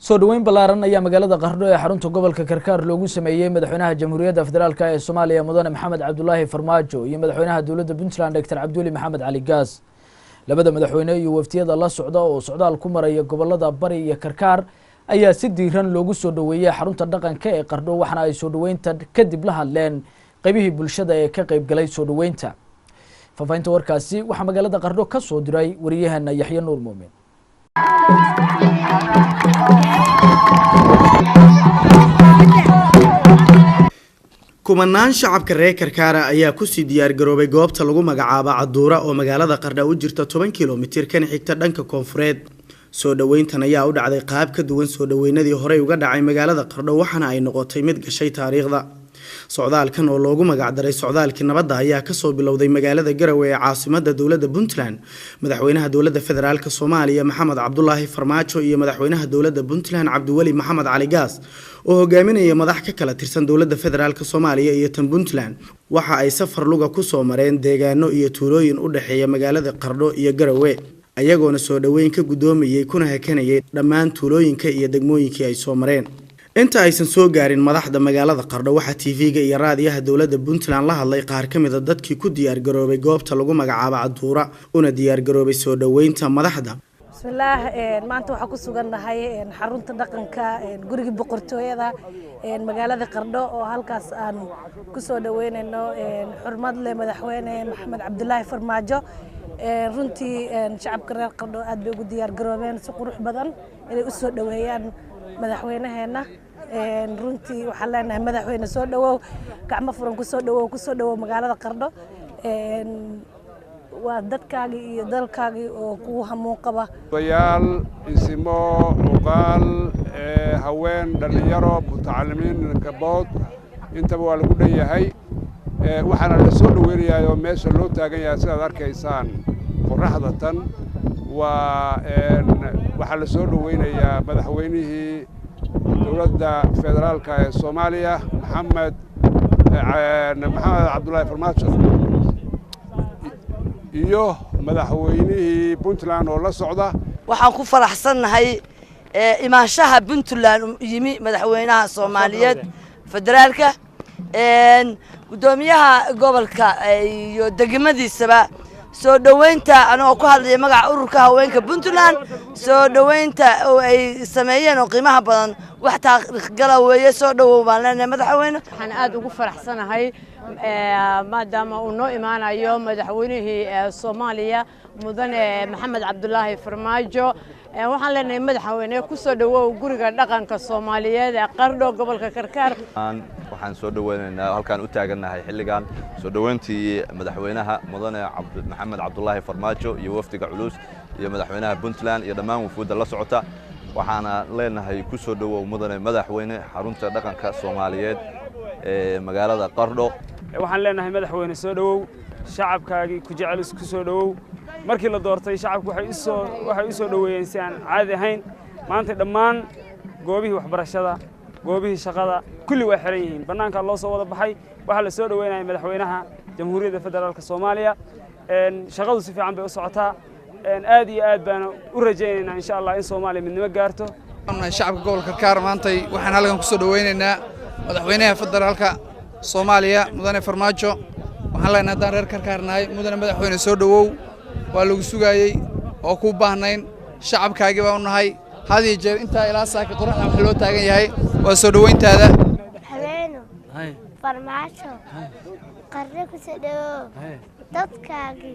soo dhaweyn balaaran ayaa magaalada Qardho ee xarunta gobolka Karkaar loogu sameeyay madaxweynaha Jamhuuriyadda Federaalka ee Soomaaliya Mudane Maxamed Cabdullaahi Farmaajo iyo madaxweynaha dowladda Puntland Dr. Cabdulle Maxamed Cali Gaas. labada madaxweyne iyo waftiyada la socda oo socdaal ku maraya gobolada Bari iyo Karkaar ayaa si diiran loogu soo dhaweeyay xarunta dhaqanka ee Qardho waxaana ay soo dhaweynta kadib la hadleen qaybihii bulshada ee ka qayb galay soo dhaweynta. faafaynta warkaasi waxa magaalada Qardho ka soo diray wariyahana Yaxya Nuur Muumin. kumanaan shacabka reer Karkaar ayaa ku sii diyaar garoobay goobta lagu magacaabo Caduura oo magaalada Qardho u jirta 10 kiiloomitir kan xigta dhanka koonfureed. soo dhaweyntan ayaa u dhacday qaab ka duwan soo dhaweynadii hore uga dhacay magaalada Qardho waxaana ay noqotay mid gashay taariikhda. socdaalkan oo loogu magac daray socdaalkii nabadda ayaa ka soo bilowday magaalada Garowe ee caasimadda dowladda Puntland. madaxweynaha dowladda federaalka Soomaaliya Maxamed Cabdullaahi Farmaajo iyo madaxweynaha dowladda Puntland Cabdiweli Maxamed Cali Gaas oo hogaaminaya madax ka kala tirsan dowladda federaalka Soomaaliya iyo tan Puntland waxa ay safar luga ku soo mareen deegaano iyo tuulooyin u dhaxeeya magaalada Qardho iyo Garowe ayagoona soo dhaweyn ka gudoomiyay kuna hakanayay dhammaan tuulooyinka iyo degmooyinkii ay soo mareen. inta aysan soo gaarin madaxda magaalada Qardho waxa TV-ga iyo raadiyaha dowladda Puntland la hadlay qaar ka mid ah dadkii ku diyaar garoobay goobta lagu magacaabo Caduura una diyaar garoobay soo dhaweynta madaxda. bismillaah maanta waxa ku sugannahay xarunta dhaqanka guriga boqortooyada magaalada Qardho oo halkaas aan ku soo dhaweynayno xurmad leh madaxweyne Maxamed Cabdullaahi Farmaajo. runtii shacabka reer Qardho aad bay ugu diyaar garoobeen si qurux badan inay u soo dhaweeyaan madaxweynaheena. runtii waxaan leenahay madaxweyne soo dhawow gacmo furan ku soo dhawow magaalada Qardho. waa dadkaagi iyo dalkaagi oo ku hamuun qaba bayaal isimo uqaal haween dhalinyaro mutacalimiin kabood intaba waa lagu dhanyahay waxaana la soo dhaweynayaa oo meesha loo taagan yahay sidaad arkaysaan qorraxda tan waxaa la soo dhaweynayaa madaxweynihii dowladda federaalka ee Soomaaliya Maxamed Cabdullaahi Farmaajo iyo madaxweynihii Puntland oo la socda. waxaan ku faraxsanahay imaanshaha Puntland yimi madaxweynaha Soomaaliyeed federaalka gudoomiyaha gobolka iyo degmadiisaba soo dhaweynta anoo ku hadlay magaca ururka haweenka Puntland soo dhaweynta oo ay sameeyeen oo qiimaha badan wax taariikh galaweeye soo dhawow baan leenahay madaxweyne. waxaan aad ugu faraxsanahay maadaama uu noo imaanayo madaxweynihii Soomaaliya Mudane Maxamed Cabdullaahi Farmaajo. waxaan leenahay madaxweyne ku soo dhawow guriga dhaqanka Soomaaliyeed ee Qardho gobolka Karkaar. waxaan soo dhaweynaynaa halkaan u taaganahay xilligan soo dhaweyntii madaxweynaha Mudane Maxamed Cabdullaahi Farmaajo iyo wafdiga culus iyo madaxweynaha Puntland iyo dhammaan wufuudda la socota. waxaana leenahay ku soo dhawow mudane madaxweyne xarunta dhaqanka Soomaaliyeed ee magaalada Qardho. waxaan leenahay madaxweyne soo dhawow shacabkaagi ku jecel isku soo dhawow. markii la doortay shacabku waxay u soo dhaweeyeen si aan caadi ahayn. maanta dhammaan goobihii waxbarashada goobihii shaqada kulli way xiran yihiin banaanka loo soo wada baxay. waxa la soo dhaweynayay madaxweynaha Jamhuuriyadda Federaalka Soomaaliya. shaqadu si fiican bay u socotaa. aad iyo aad baan u rajaynaynaa insha Allah in Soomaaliya midnimo gaarto. shacabka gobolka Karkaar maantay waxaan halkan ku soo dhaweynaynaa madaxweynaha federaalka Soomaaliya Mudane Farmaajo. waxaan leenahay daan reer Karkaarnahay mudane madaxweyne soo dhawow waa lagu sugayay oo ku baahnayn shacabkaagi baa u nahay hadii jeer inta ilaa saaka qorraxda wax loo taagan yahay waa soo dhaweyntaada. habeeno Farmaajo Qardho ku soo dhawow dadkaagi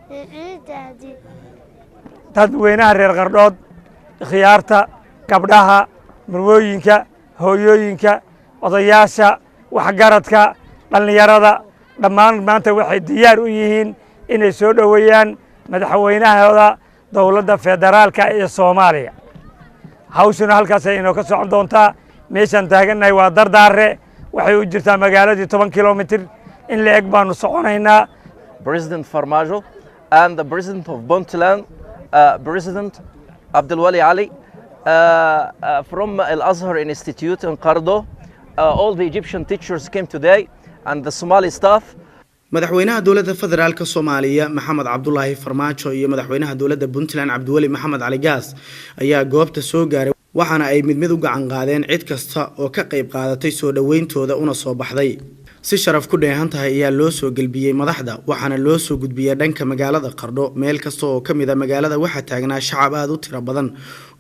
ciidaadi dadweynaha reer Qardhood khiyaarta gabdhaha marwooyinka hooyooyinka odayaasha waxgaradka dhalinyarada dhammaan maanta waxay diyaar u yihiin inay soo dhaweeyaan madaxweynahooda dowladda federaalka ee Soomaaliya. hawshuna halkaas ay inoo ka socon doontaa. meeshan taaganahay waa Dardaare waxay u jirtaa magaaladii 10 kiiloomitir in la eg baanu soconaynaa. President Farmaajo and the President of Puntland, President Abdulwali Ali from Al Azhar Institute in Qardho. All the Egyptian teachers came today and the Somali staff. madaxweynaha dowladda federaalka Soomaaliya Maxamed Cabdullaahi Farmaajo iyo madaxweynaha dowladda Puntland Cabdiweli Maxamed Cali Gaas ayaa goobta soo gaaray waxaana ay mid u gacan qaadeen cid kasta oo ka qayb qaadatay soo dhaweyntooda una soo baxday si sharaf ku dheehan tahay ayaa loo soo galbiyay madaxda waxaana loo soo gudbiyay dhanka magaalada Qardho meel kasta oo kamid ah magaalada waxa taagnaa shacab aad u tiro badan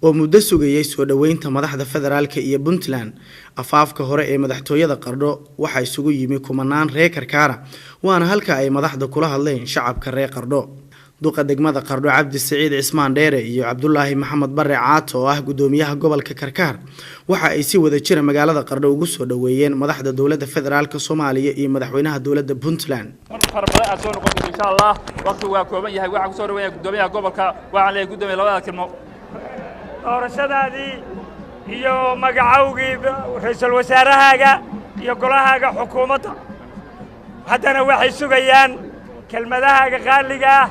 oo muddo sugayay soo dhaweynta madaxda federaalka iyo Puntland afaafka hore ee madaxtooyada Qardho waxa isugu yimi kumanaan reer Karkara waana halka ay madaxda kula hadleen shacabka reer Qardho duqa degmada Qardho Cabdi Saciid Cismaan Dheere iyo Cabdullaahi Maxamed Barre Caato oo ah gudoomiyaha gobolka Karkar waxa ay si wada jira magaalada Qardho ugu soo dhaweeyeen madaxda dawladda federaalka Soomaaliya iyo madaxweynaha dawladda Puntland farbaday aad soo noqotay insha Allah waqtigu waa kooban yahay waxa ku soo dhaweeyay gudoomiyaha gobolka waxa la gudoomiye labada kelmo doorashadaadii iyo magacawgii ra'iisul wasaarahaaga iyo golahaaga xukuumadda haddana waxay sugayaan kelmadahaaga qaaliga ah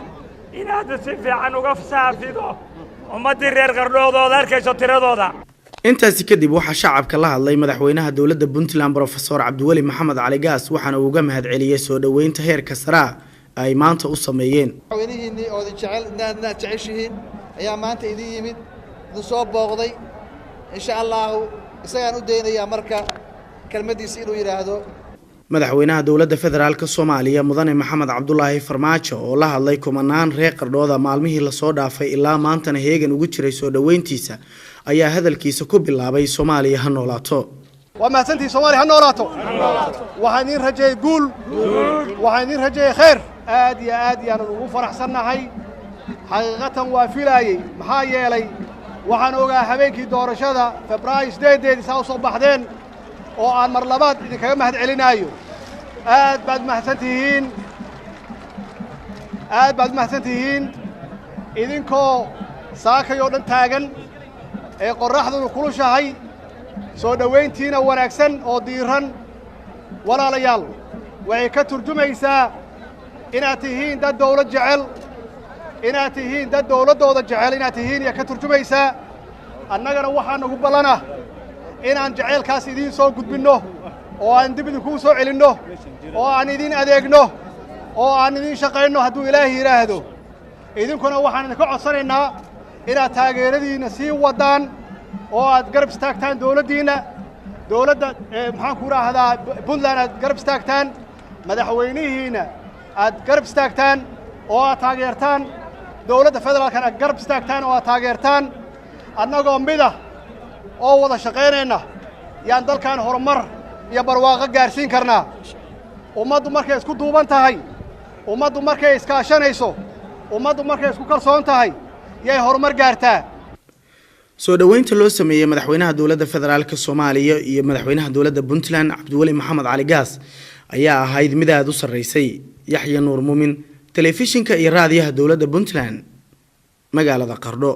inaad si fiican uga faafido ummadii reer Qardhoodooda arkayso tiradooda intaasi kadib waxa shacabka la hadlay madaxweynaha dawladda Puntland Professor Cabdiwali Maxamed Cali Gaas waxaana uu uga mahad celiyay soo dhaweynta heerka sare ay maanta u sameeyeen madaxweynihiinii oo jecel inaad jeceshihiin ayaa maanta idin yimid soo booqday insha Allah isagaan u deenayaa marka kelmadiisa inuu yiraahdo madaxweynaha dawladda federaalka Soomaaliya mudane Maxamed Cabdullaahi Farmaajo oo la hadlay kumanaan reer Qardhooda maalmihii la soo dhaafay ilaa maantana heegan ugu jiray soo dhaweyntiisa ayaa hadalkiisa ku bilaabay Soomaaliya ha noolaato ومحسنتي سومالي هنولاتو وحنين رجاي قول وحنين رجاي خير آدي أنا وفرح سنة هاي حقيقة وافلاي محايا لي وحنوجا حبيكي دور شذا فبرايس دي ساو صباحدين وعن مرلبات إذا كان مهد علينايو بعد محسنتيين إذن كو ساكا يودن تاغن قرحدو كل شهي soo dhaweyntiina wanaagsan oo diiran walaalayaal waxay ka turjumaysaa inaad tihiin dad dawlad jecel inaad tihiin dad dawladooda jecel inaad tihiin ka turjumaysaa annagana waxaan ugu balana inaan jaceelkaas idin soo gudbino oo aan dib idinku soo celinno oo aan idin adeegno oo aan idin shaqeyno hadduu Ilaahay yiraahdo idinkuna waxaan idinka codsanaynaa inaad taageeradiina sii wadaan oo aad garab istaagtaan dawladdiina dawladda maxaan ku raahdaa Puntland aad garab istaagtaan madaxweynihiina aad garab istaagtaan oo aad taageertaan dawladda federaalka aad garab istaagtaan oo aad taageertaan annagoo mid ah oo wada shaqeynayna yaan dalkan horumar iyo barwaaqo gaarsiin karnaa ummaddu markay isku duuban tahay ummaddu markay iskaashanayso ummaddu markay isku kalsoon tahay yay horumar gaartaa soo dhaweynta loo sameeyay madaxweynaha dawladda federaalka Soomaaliya iyo madaxweynaha dawladda Puntland Cabdiwali Maxamed Cali Gaas ayaa ahayd mid aad u sareysay Yaxya Nuur Muumin telefishinka iyo raadiyaha dawladda Puntland magaalada Qardho